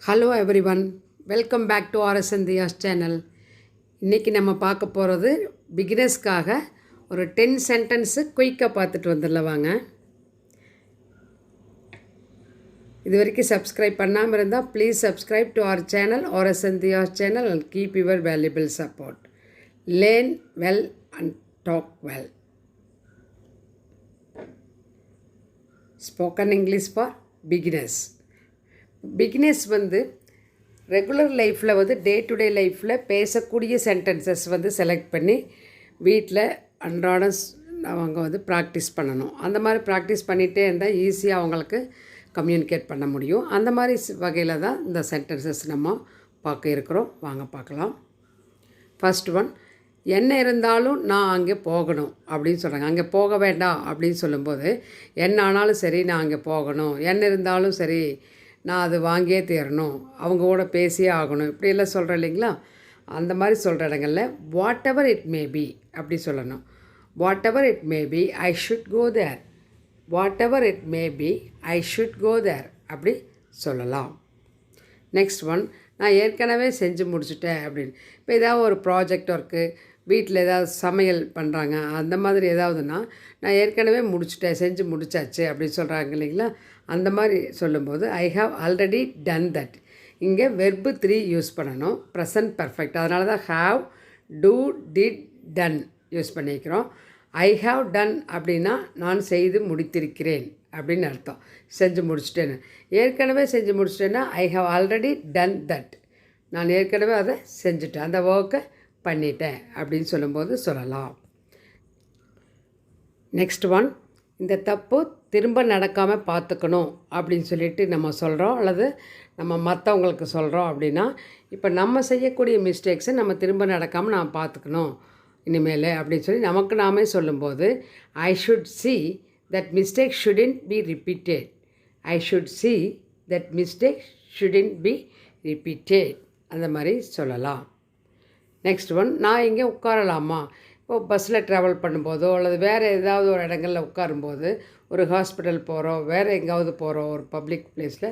Hello everyone, welcome back to RS Thiyas channel. இன்றைக்கி நம்ம பார்க்க போகிறது பிகினர்ஸ்க்காக ஒரு 10 சென்டென்ஸு குயிக்காக பார்த்துட்டு வந்துடலாம் வாங்க. இது வரைக்கும் சப்ஸ்கிரைப் பண்ணாமல் இருந்தால் please subscribe to our channel RS Thiyas channel and keep your valuable support. Learn well and talk well. Spoken English for beginners. Beginners regular லைஃப்பில் டே டு டே லைஃப்பில் பேசக்கூடிய சென்டென்சஸ் செலக்ட் பண்ணி வீட்டில் அன்றாடம் அவங்க ப்ராக்டிஸ் பண்ணணும். அந்த மாதிரி ப்ராக்டிஸ் பண்ணிகிட்டே இருந்தால் ஈஸியாக அவங்களுக்கு கம்யூனிகேட் பண்ண முடியும். அந்த மாதிரி வகையில் தான் இந்த சென்டென்சஸ் நம்ம பார்க்க இருக்கிறோம். வாங்க பார்க்கலாம். ஃபர்ஸ்ட் ஒன், என்ன இருந்தாலும் நான் அங்கே போகணும் அப்படின்னு சொல்கிறாங்க. அங்கே போக வேண்டாம் அப்படின்னு சொல்லும்போது, என்ன ஆனாலும் சரி நான் அங்கே போகணும், என்ன இருந்தாலும் சரி நான் அது வாங்கியே தீரணும், அவங்க கூட பேசியே ஆகணும், இப்படியெல்லாம் சொல்கிறேன் இல்லைங்களா? அந்த மாதிரி சொல்கிற இடங்களில் whatever it may be அப்படி சொல்லணும். Whatever it may be I should go there. Whatever it may be I should go there அப்படி சொல்லலாம். நெக்ஸ்ட் ஒன், நான் ஏற்கனவே செஞ்சு முடிச்சுட்டேன் அப்படின்னு. இப்போ ஏதாவது ஒரு ப்ராஜெக்ட் ஒர்க்கு, வீட்டில் ஏதாவது சமையல் பண்ணுறாங்க, அந்த மாதிரி ஏதாவதுன்னா நான் ஏற்கனவே முடிச்சுட்டேன், செஞ்சு முடிச்சாச்சு அப்படின்னு சொல்கிறாங்க இல்லைங்களா? அந்த மாதிரி சொல்லும்போது I have already done that. இங்கே வெர்பு 3 யூஸ் பண்ணணும், ப்ரெசன்ட் பர்ஃபெக்ட். அதனால தான் have, do, did, done use பண்ணிக்கிறோம். ஐ ஹாவ் டன் அப்படின்னா நான் செய்து முடித்திருக்கிறேன் அப்படின்னு அர்த்தம். செஞ்சு முடிச்சுட்டேன்னு. ஏற்கனவே செஞ்சு முடிச்சிட்டேன்னா I have already done that. நான் ஏற்கனவே அதை செஞ்சுட்டேன், அந்த ஒர்க்கை பண்ணிட்டேன் அப்படின்னு சொல்லும்போது சொல்லலாம். நெக்ஸ்ட் ஒன், இந்த தப்பு திரும்ப நடக்காமல் பார்த்துக்கணும் அப்படின்னு சொல்லிட்டு நம்ம சொல்கிறோம், அல்லது நம்ம மற்றவங்களுக்கு சொல்கிறோம். அப்படின்னா இப்போ நம்ம செய்யக்கூடிய மிஸ்டேக்ஸை நம்ம திரும்ப நடக்காமல் நான் பார்த்துக்கணும் இனிமேல் அப்படின்னு சொல்லி நமக்கு நாமே சொல்லும்போது I should see that mistake shouldn't be repeated. I should see that mistake shouldn't be repeated. அந்த மாதிரி சொல்லலாம். நெக்ஸ்ட் ஒன், நான் இங்கே உட்காரலாமா? இப்போது பஸ்ஸில் ட்ராவல் பண்ணும்போதோ அல்லது வேறு ஏதாவது ஒரு இடங்களில் உட்காரும்போது, ஒரு ஹாஸ்பிட்டல் போகிறோம், வேறு எங்காவது போகிறோம், ஒரு பப்ளிக் பிளேஸில்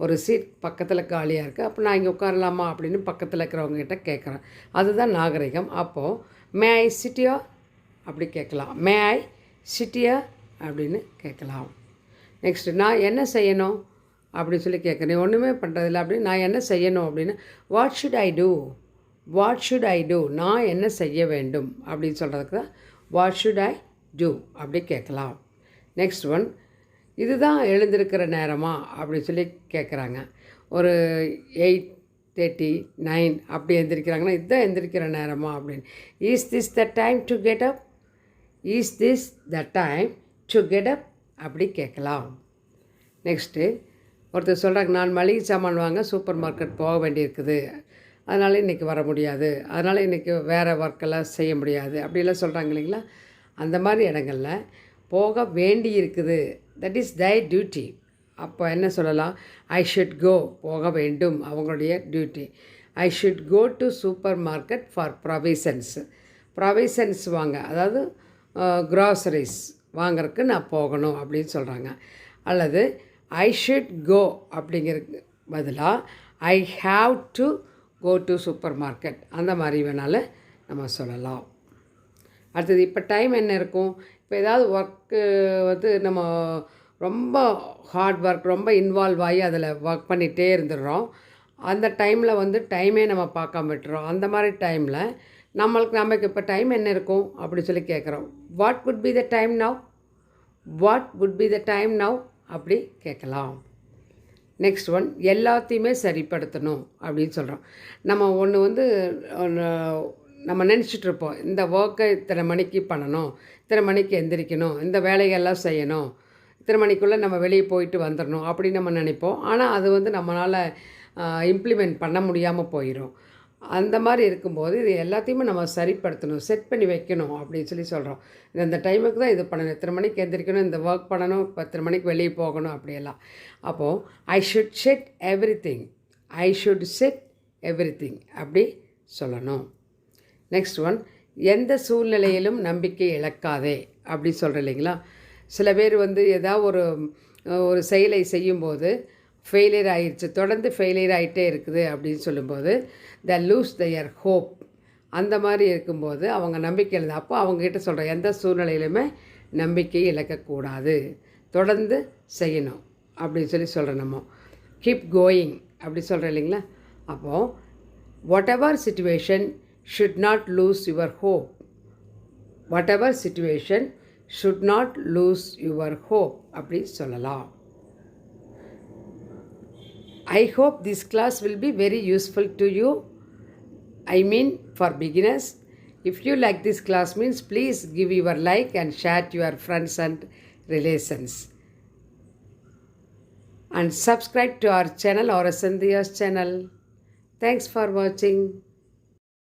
ஒரு சீட் பக்கத்தில் காலியாக இருக்குது, அப்போ நான் இங்கே உட்காரலாமா அப்படின்னு பக்கத்தில் இருக்கிறவங்ககிட்ட கேட்குறேன். அதுதான் நாகரிகம். அப்போது மே ஐ சிட்டியா அப்படி கேட்கலாம். மே ஐ சிட்டியா அப்படின்னு கேட்கலாம். நெக்ஸ்ட்டு, நான் என்ன செய்யணும் அப்படின்னு சொல்லி கேட்குறேன். ஒன்றுமே பண்ணுறதில்ல அப்படின்னு நான் என்ன செய்யணும் அப்படின்னு what should I do. What should I do, நான் என்ன செய்ய வேண்டும் அப்படின்னு சொல்கிறதுக்கு தான் வாட் ஷுட் ஐ டூ அப்படி கேட்கலாம். நெக்ஸ்ட் ஒன், இதுதான் எழுந்திருக்கிற நேரமா அப்படின்னு சொல்லி கேட்குறாங்க. ஒரு 8:39 அப்படி எழுந்திரிக்கிறாங்கன்னா இதுதான் எழுந்திரிக்கிற நேரமா அப்படின்னு. Is this the time to get up. Is this the time to get up அப்படி கேட்கலாம். நெக்ஸ்ட்டு, ஒருத்தர் சொல்கிறாங்க, நான் மளிகை சாமான் வாங்க சூப்பர் மார்க்கெட் போக வேண்டியிருக்குது, அதனால் இன்றைக்கி வர முடியாது, அதனால் இன்றைக்கி வேறு ஒர்க்கெல்லாம் செய்ய முடியாது அப்படிலாம் சொல்கிறாங்க இல்லைங்களா? அந்த மாதிரி இடங்களில் போக வேண்டி இருக்குது, தட் இஸ் தை டியூட்டி. அப்போ என்ன சொல்லலாம்? ஐ ஷுட் கோ, போக வேண்டும், அவங்களுடைய duty. I should go to supermarket for provisions. Provisions வாங்க, அதாவது க்ராசரிஸ் வாங்கிறதுக்கு நான் போகணும் அப்படின்னு சொல்கிறாங்க. அல்லது ஐ ஷுட் கோ அப்படிங்கிறதுக்கு பதிலாக I have to go to supermarket அந்த மாதிரி வேணாலும் நம்ம சொல்லலாம். அடுத்தது, இப்போ டைம் என்ன இருக்கும்? இப்போ ஏதாவது ஒர்க்கு நம்ம ரொம்ப ஹார்ட் ஒர்க், ரொம்ப இன்வால்வ் ஆகி அதில் ஒர்க் பண்ணிகிட்டே இருந்துடுறோம். அந்த டைமில் டைமே நம்ம பார்க்காம விட்டுறோம். அந்த மாதிரி டைமில் நமக்கு இப்போ டைம் என்ன இருக்கும் அப்படி சொல்லி கேட்குறோம். What would be the time now. What would be the time now அப்படி கேட்கலாம். நெக்ஸ்ட் ஒன், எல்லாத்தையுமே சரிப்படுத்தணும் அப்படின்னு சொல்கிறோம். நம்ம ஒன்று நம்ம நினச்சிட்ருப்போம், இந்த ஒர்க்கை இத்தனை மணிக்கு பண்ணணும், இத்தனை மணிக்கு எந்திரிக்கணும், இந்த வேலைகள்லாம் செய்யணும், இத்தனை மணிக்குள்ளே நம்ம வெளியே போயிட்டு வந்துடணும் அப்படின்னு நம்ம நினைப்போம். ஆனால் அது நம்மளால் இம்ப்ளிமெண்ட் பண்ண முடியாமல் போயிடும். அந்த மாதிரி இருக்கும்போது இது எல்லாத்தையுமே நம்ம சரிப்படுத்தணும், செட் பண்ணி வைக்கணும் அப்படின்னு சொல்லி சொல்கிறோம். இந்த டைமுக்கு தான் இது பண்ணணும், இத்தனை மணிக்கு எந்திரிக்கணும், இந்த ஒர்க் பண்ணணும், 10 மணிக்கு வெளியே போகணும் அப்படியெல்லாம். அப்போது I should set every thing. I should set every thing அப்படி சொல்லணும். நெக்ஸ்ட் ஒன், எந்த சூழ்நிலையிலும் நம்பிக்கை இழக்காதே அப்படி சொல்கிறேன் இல்லைங்களா? சில பேர் ஏதாவது ஒரு செயலை செய்யும்போது ஃபெயிலியர் ஆகிடுச்சு, தொடர்ந்து ஃபெயிலியர் ஆகிட்டே இருக்குது அப்படின்னு சொல்லும்போது த லூஸ் தயர் ஹோப். அந்த மாதிரி இருக்கும்போது அவங்க நம்பிக்கை இல்லை. அப்போ அவங்ககிட்ட சொல்கிற எந்த சூழ்நிலையிலுமே நம்பிக்கையை இழக்கக்கூடாது, தொடர்ந்து செய்யணும் அப்படின்னு சொல்கிறேன். நம்ம கீப் கோயிங் அப்படி சொல்கிறேன் இல்லைங்களா. அப்போது what ever situation should not lose your hope. What ever situation should not lose your hope அப்படி சொல்லலாம். I hope this class will be very useful to you. I mean for beginners. If you like this class means please give your like and share to your friends and relations. And subscribe to our channel or Sandhya's channel. Thanks for watching.